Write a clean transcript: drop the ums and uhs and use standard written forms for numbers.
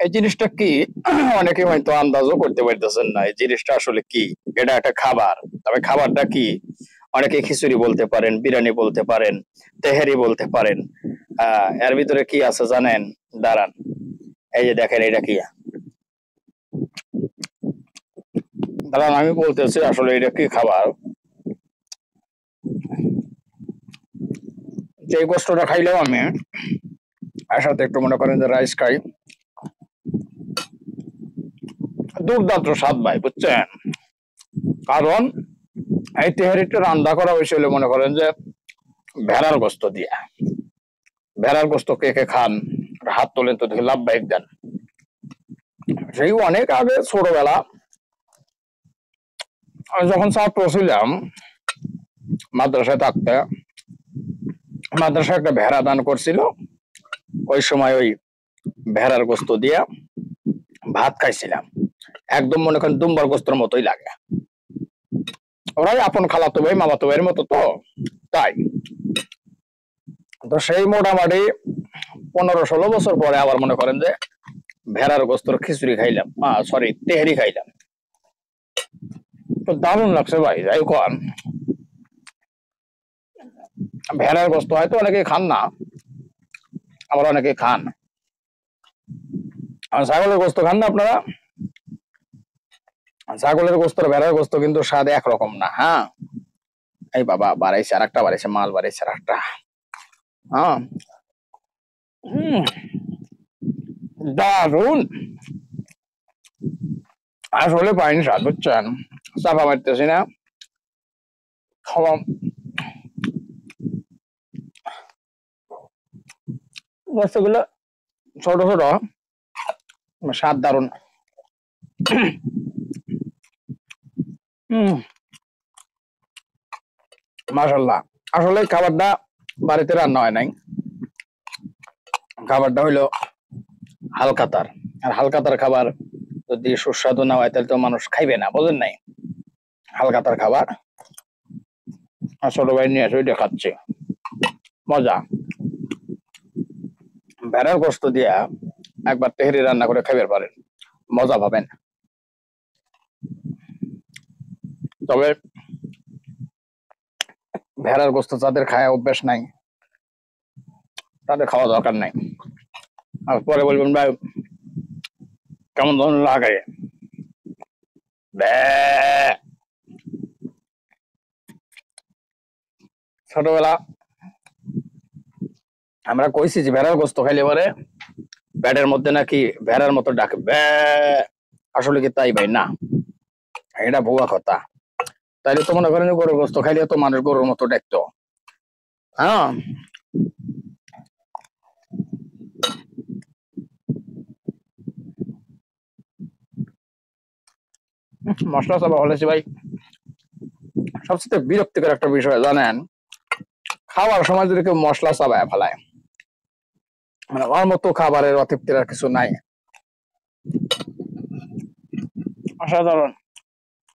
এই জিনিসটা কি অনেকে হয়তো আন্দাজও করতে পারতেছেন না এই জিনিসটা আসলে কি। এটা একটা খাবার, তবে খাবারটা কি অনেকে খিচুড়ি বলতে পারেন, বিরিয়ানি বলতে পারেন, তেহারি বলতে পারেন। এর ভিতরে কি আছে জানেন? দাঁড়ান, এই যে দেখেন এটা কি। দাঁড়ান আমি বলতেছি আসলে এটা কি খাবার। যে গোস্তটা খাইলেও আমি এর সাথে একটু মনে করেন যে রাইস খাই, দুর্দান্ত স্বাদ ভাই, বুঝছেন? কারণ এই তেহারিটা রান্না করা হয়েছিল মনে করেন যে ভেড়ার গোস্ত দিয়ে। ভেড়ার গোস্ত কে কে খান হাত তোলেন তো দেখি, লাভ বাইক দেন। সেই অনেক আগে ছোটবেলা আমি যখন ছাত্র ছিলাম, মাদ্রাসায় থাকতে, মাদ্রাসায় একটা ভেড়া দান করছিল। ওই সময় ওই ভেড়ার গোস্ত দিয়ে ভাত খাইছিলাম, একদম মনে করেন দুম্বার গোস্তর মতোই লাগে। ওরাই আপন খালাতো ভাই মামাতো ভাইয়ের মতো, তো তাই তো সেই মোটামুটি 15-16 বছর পরে আবার মনে করেন যে ভেড়ার গোস্তর খিচুড়ি খাইলাম, সরি তেহারি খাইলাম, তো দারুণ লাগছে ভাই। যাই কোন ভেড়ার গোস্ত হয়তো অনেকে খান না, আবার অনেকে খান। আর ছাগলের গোস্ত খান না আপনারা? ছাগলের গোস্ত আর ভেড়ার গোস্ত কিন্তু স্বাদ একরকম না। হ্যাঁ, এই বাবা বাড়াইছে, আর একটা বাড়াইছে, মাল বাড়াইছে আর একটা। হ্যাঁ, দারুন আসলে পাইনি স্বাদ, বুঝছেন? চাপা মারতেছি না, খাওয়া গোস্তগুলো ছোট ছোট, স্বাদ দারুন। মাশাল্লাহ, আসলে খাবারটা বাড়িতে রান্না হয় নাই, খাবারটা হইলো হালকাতার। আর হালকাতার খাবার যদি সুস্বাদু না হয় তাহলে তো মানুষ খাইবে না, বুঝেন নাই? হালকাতার খাবার আর ছোট ভাই নিয়ে এসে ওইটা খাচ্ছে, মজা। ভেড়ার গোস্ত দিয়া একবার তেহারি রান্না করে খাইবে পারেন, মজা পাবেন। তবে ভেড়ার গোস্ত যাদের খায় অভ্যাস নাই তাদের খাওয়া দরকার নাই। আর পরে বলবেন ভাই কেমন ধরনের লাগে, ছোটবেলা আমরা কইছি যে ভেড়ার গোস্ত খাইলে পরে পেটের মধ্যে নাকি ভেড়ার মতো ডাকে, আসলে কি তাই ভাই? না, এটা ভুয়া কথা। তাইলে তো মনে করেন গরুর গোস্ত খাইলে তো মানুষ গরুর মতো ডাকতো। হ্যাঁ, মশলা চাপা হলেছে ভাই। সবচেয়ে বিরক্তিকর একটা বিষয় জানেন, খাওয়ার সময় যদি কেউ মশলা চাপায় ফেলায়, মানে আমার মতো খাবারের অতৃপ্তির আর কিছু নাই। অসাধারণ।